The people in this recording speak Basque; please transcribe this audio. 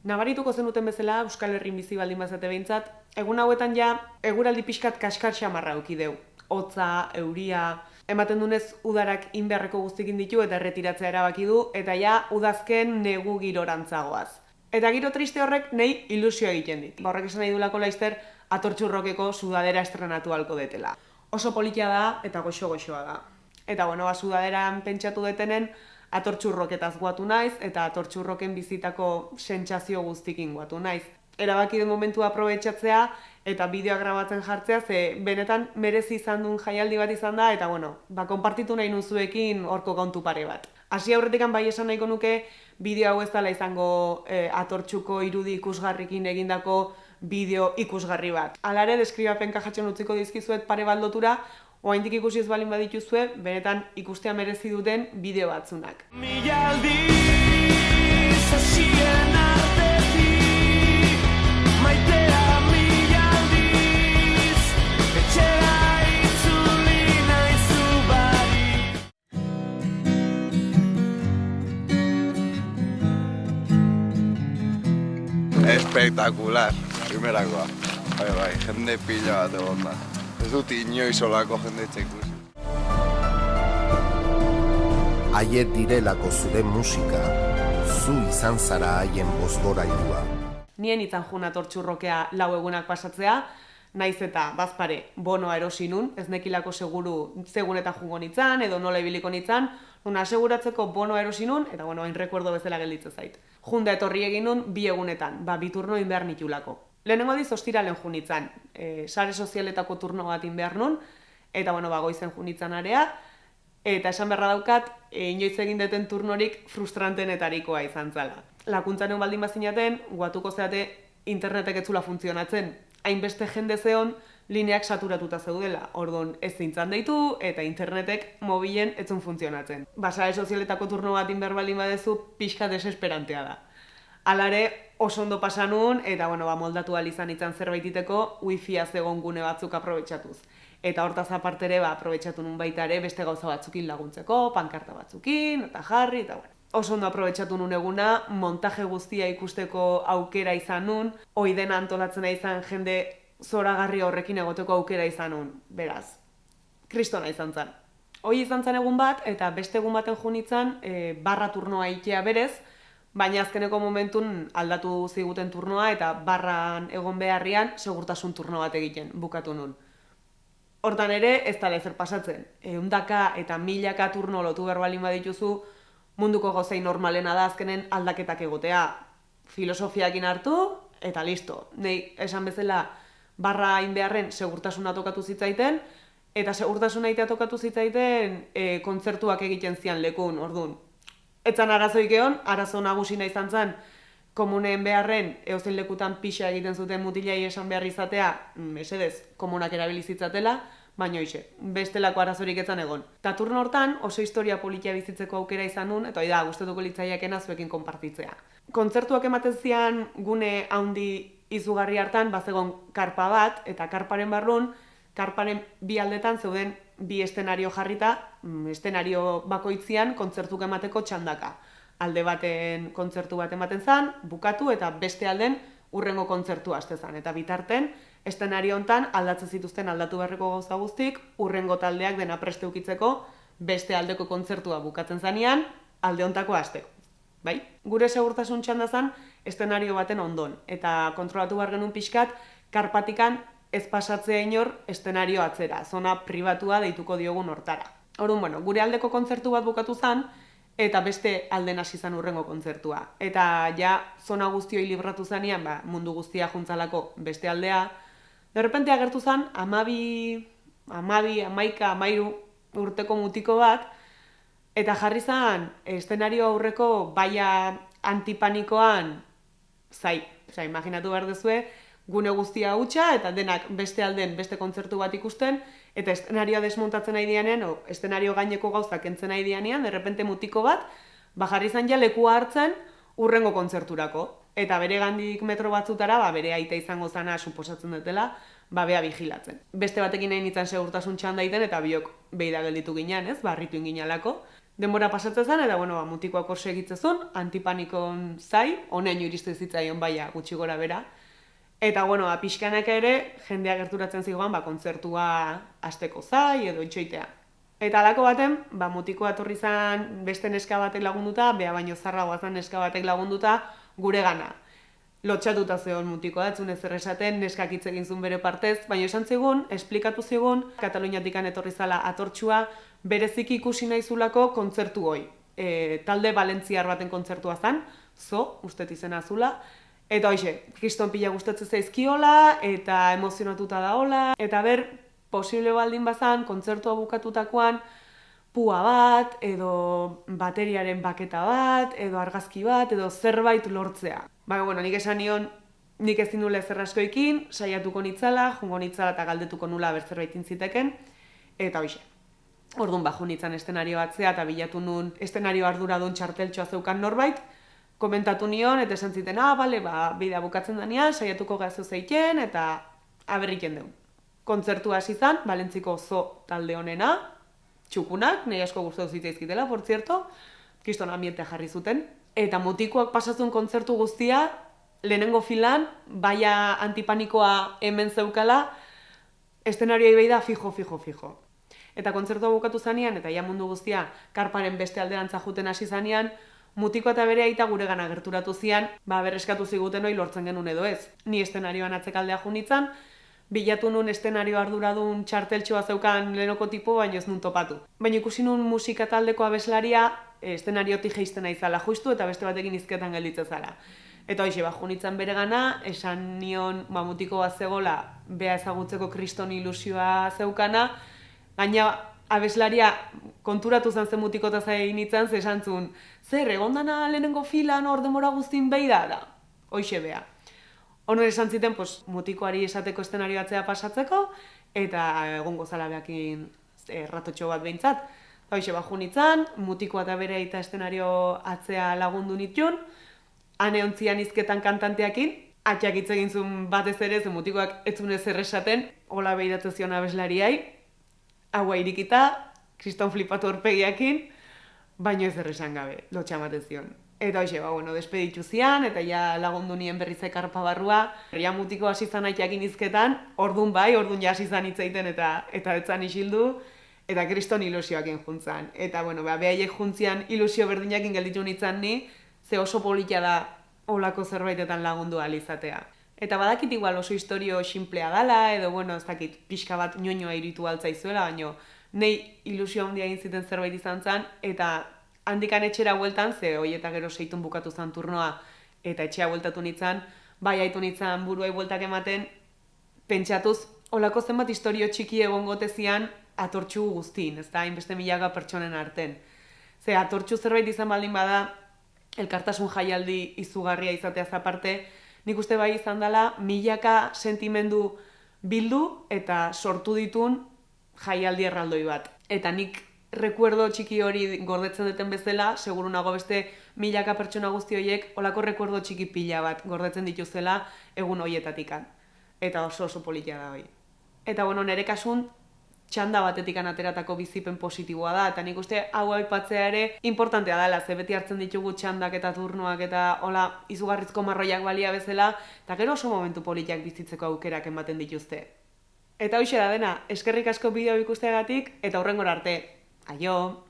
Nabarituko zenuten bezala, Euskal Herrin bizi baldin bazate behintzat, egun hauetan ja, eguraldi pixkat kaskar xamarra eukideu. Hotza, euria, ematen dunez udarak inbeharreko guztikin ditu eta erretiratzea erabaki du, eta ja udazken negu girorantzagoaz. Eta giro triste horrek nahi ilusioa egiten dit. Horrek esan nahi dulako laizter atortxurrokeko sudadera estrenatu halko detela. Oso politia da eta goxo-goxoa da. Eta sudaderan pentsatu detenen atortxurroketaz guatu naiz eta atortxurroken bizitako sentsazio guztikin guatu naiz. Erabaki den momentua aprobetxatzea eta bideoa grabatzen jartzea, ze benetan merezi izan duen jaialdi bat izan da, eta konpartitu nahi nuzuekin horko kontu pare bat. Hasi aurretikan bai esan nahiko nuke, bideo hau ez dela izango atortxuko irudi ikusgarrikin egindako bideo ikusgarri bat. Hala ere, deskribapen kajatzen utziko dizkizuet pare bat lotura, oraindik ikusi ez balin badituzue, benetan ikustea merezi duten bideo batzunak. Espectacular, primerakoa. Bai, jende pila bat egon da. Ez dut inoiz olako jende ikusi. Haiek direlako zure musika, zu izan zara haien bozgorailua. Nien itzan jun atortxurrokea lau egunak pasatzea, naiz eta bazpare bonoa erosi nun, ez nekilako seguru segunetan jungo nitzan, edo nola ibiliko nitzan, nun aseguratzeko bonoa erosi nun, eta hain rekuerdo bezala gelditzen zait. Junda etorri egin nun bi egunetan, bi turno inbehar nitulako. Lehenengo diz ostiralen junitzan, sare sozialetako turno bat inbehar nun, eta goizen junitzan area, eta esan beharra daukat, inoiz egin deten turnorik frustrantenetarikoa izan zala. Lakuntzan egon baldin bazinaten, guatuko zeate internetek etzula funtzionatzen. Hainbeste jende zeon, lineak saturatuta zeudela. Ordon ez zintzan deitu eta internetek mobilen etzun funtzionatzen. Sare sozialetako turno bat inbehar baldin badezu, pixka desesperantea da. Alare oso ondo pasa nun, eta moldatu ahal izan zerbaititeko wifi-a zegoen gune batzuk aprobetxatuz. Eta hortaz apartere aprobetxatu nun baita ere beste gauza batzukin laguntzeko, pankarta batzukin, eta jarri, eta oso ondo aprobetxatu nun eguna, montaje guztia ikusteko aukera izan nun, hoi dena antolatzen izan jende zoragarri horrekin egoteko aukera izan nun, beraz. Kristona izan zen. Hoi izan zen egun bat, eta beste egun baten junitzan, barra turnoa itea berez, baina azkeneko momentun aldatu ziguten turnoa eta barran egon beharrian segurtasun turno bat egiten bukatu nun. Hortan ere ez da lezer pasatzen. Eundaka eta milaka turno lotu behar balin badituzu, munduko gozei normalena da azkenen aldaketak egotea. Filosofiakin hartu eta listo. Nei esan bezala barra hain beharren segurtasuna tokatu zitzaiten, eta segurtasuna itea tokatu zitzaiten kontzertuak egiten zian lekun, ordun. Etzan arazoik egon, arazo nagusina izan zen, komunen beharren eozein lekutan pixa egiten zuten mutilai esan behar izatea, mesedez, komunak erabilizitzatela, baina bestelako arazorik etzan egon. Ta turno hortan oso historia politia bizitzeko aukera izan nun, eta gustatuko litzaiakena zuekin konpartitzea. Kontzertuak ematen zian gune handi izugarri hartan, bazegon karpa bat, eta karparen barrun, karparen bi aldetan zeuden bi estenario jarrita, estenario bakoitzian kontzertuk emateko txandaka. Alde baten kontzertu bat ematen zen, bukatu eta beste alden urrengo kontzertua haste zen. Eta bitarten, estenario hontan aldatzen zituzten aldatu beharreko gauza guztik, urrengo taldeak dena preste ukitzeko beste aldeko kontzertua bukatzen zanean, alde hontako hasteko. Bai? Gure segurtasun txanda zen estenario baten ondon, eta kontrolatu behar genuen pixkat, karpatikan ez pasatzea inor estenario atzera, zona pribatua deituko diogun hortara. Orduan, gure aldeko kontzertu bat bukatu zen, eta beste alden hasi zen urrengo kontzertua. Eta zona guztioi libratu zanean, mundu guztia juntzalako beste aldea, derrepente agertu zen, 12 urteko mutiko bat, eta jarri zen estenario aurreko baia antipanikoan zai. Imaginatu behar dezue, gune guztia hutsa eta denak beste alden beste kontzertu bat ikusten, eta estenarioa desmontatzen nahi dianean, estenario gaineko gauzak entzen nahi dianean, derrepente mutiko bat, jarri zen lekua hartzen urrengo kontzerturako. Eta bere gandik metro batzutara, bere aita izango zana suposatzen dutela, bea vigilatzen. Beste batekin nahi nintzen segurtasun txanda iten, eta biok beida gelditu ginean, harritu inginalako. Denbora pasatzen zen, eta bueno, mutikoak hor segitzezun, antipanikon zai, honen iristen zitzaion baia gutxi gora bera. Eta bueno, pixkanaka ere, jendea gerturatzen zigoan, kontzertua hasteko zai edo itxoitea. Eta halako baten, mutikoa etorri zen beste neska batek lagunduta, bea baino zarragoa zen neska batek lagunduta gure gana. Lotxatuta zegoen mutikoa, etzun ezer esaten, neskak hitz egin zuen bere partez, baina esan zigun, esplikatu zigun, Kataluniatikan etorri zala atortxua, bereziki ikusi nahi zulako kontzertu hoi. Talde valentziar baten kontzertua zen, ustet izena zula, eta hoxe, kriston pila gustatzen zaizkiola, eta emozionatuta daola, eta posible baldin bazan, kontzertua bukatutakoan, pua bat, edo bateriaren baketa bat, edo argazki bat, edo zerbait lortzea. Bueno, nik esan nion, nik ezin nula ezer askoekin, saiatuko nitzala, jungo nitzala eta galdetuko nula berzerbait intziteken, eta hoxe. Orduan jo nitzan estenario batzea eta bilatu nun estenario arduradun txarteltxoa zeukan norbait, komentatu nion, eta esan ziten, bale, bidea bukatzen danean, saiatuko gazio zeiken, eta aberriken deun. Kontzertua hasi zan, Valentziko talde honena, txukunak, nahi asko gustatu zitzaizkitela, por cierto, kriston ambiente jarri zuten. Eta mutikoak pasatzen kontzertu guztia, lehenengo filan, baia antipanikoa hemen zeukala, eszenarioi behi da fijo. Eta kontzertua bukatu zanean, eta ja mundu guztia, karparen beste alderantza juten hasi zanean, mutikoa eta bere aita gure gana gerturatu zian, berreskatu ziguten hori lortzen genuen edo ez. Ni eszenarioan atzekaldea junitzan, bilatu nun eszenario arduradun txarteltxoa zeukan lehenoko tipo, baina ez nun topatu. Baina ikusi nun musika taldeko abeslaria, eszenariotik jeizten aizala justu eta beste batekin izketan gelditzen zala. Eta hoxe, junitzen bere gana, esan nion mutiko bat zegoela, bea ezagutzeko kriston ilusioa zeukana, gaina abeslaria konturatu zen mutikota zain nintzen, ze esan zuen, zer, egondana lehenengo filan hor demora guztin behi da? Hoxe bea. Honor esan ziten, mutikoari esateko eszenario atzea pasatzeko, eta egongo zala behakin ratotxo bat behintzat. Hoxe, junitzen, mutikoa eta bere eta eszenario atzea lagundu nituen, hane ontzian izketan kantanteakin, atxak hitz egin zuen batez ere, ze mutikoak ez zuen ezer esaten, hola behiratzen zion abeslariai, haua irikita, kriston flipatu horpegiakin, baino ezer esan gabe, lotxamaten zion. Eta hoxe, despeditu zian, eta ja lagundu nien berriz ekarpa barrua. Ja mutiko hasi zan aitxakin izketan, ordun ja hasi zan hitzaiten eta etzan isildu, eta kriston ilusioakin juntzan. Eta, behaiek juntzian ilusio berdinakin gelditu nintzen ni, ze oso politia da olako zerbaitetan lagundu alizatea. Eta badakit igual oso historio xinplea dala, edo, ez dakit, pixka bat ñoñoa iritu altzaizuela, baina nei ilusio handia egin ziten zerbait izan zen, eta handikan etxera bueltan, ze hoi eta gero seitun bukatu zen turnoa, eta etxea bueltatu nintzen, haitu nintzen buruai bueltak ematen, pentsatuz, olako zenbat historio txiki egongote zian atortxu guztin, ez da, hainbeste milaka pertsonen arten. Ze atortxu zerbait izan baldin bada, elkartasun jaialdi izugarria izateaz aparte, nik uste bai izan dela, milaka sentimendu bildu eta sortu ditun jaialdi erraldoi bat. Eta nik rekuerdo txiki hori gordetzen duten bezala, seguru nago beste milaka pertsona guzti horiek olako rekuerdo txiki pila bat gordetzen dituzela egun horietatikan. Eta oso politia da hori. Eta nire kasun txanda batetikan ateratako bizipen positiboa da, eta nik uste hau aipatzea ere importantea dela, ze beti hartzen ditugu txandak eta turnoak eta hola izugarrizko marroiak balia bezala, eta gero oso momentu politiak bizitzeko aukerak ematen dituzte. Eta hoxe da dena, eskerrik asko bideo ikusteagatik, eta hurrengora arte. Aio!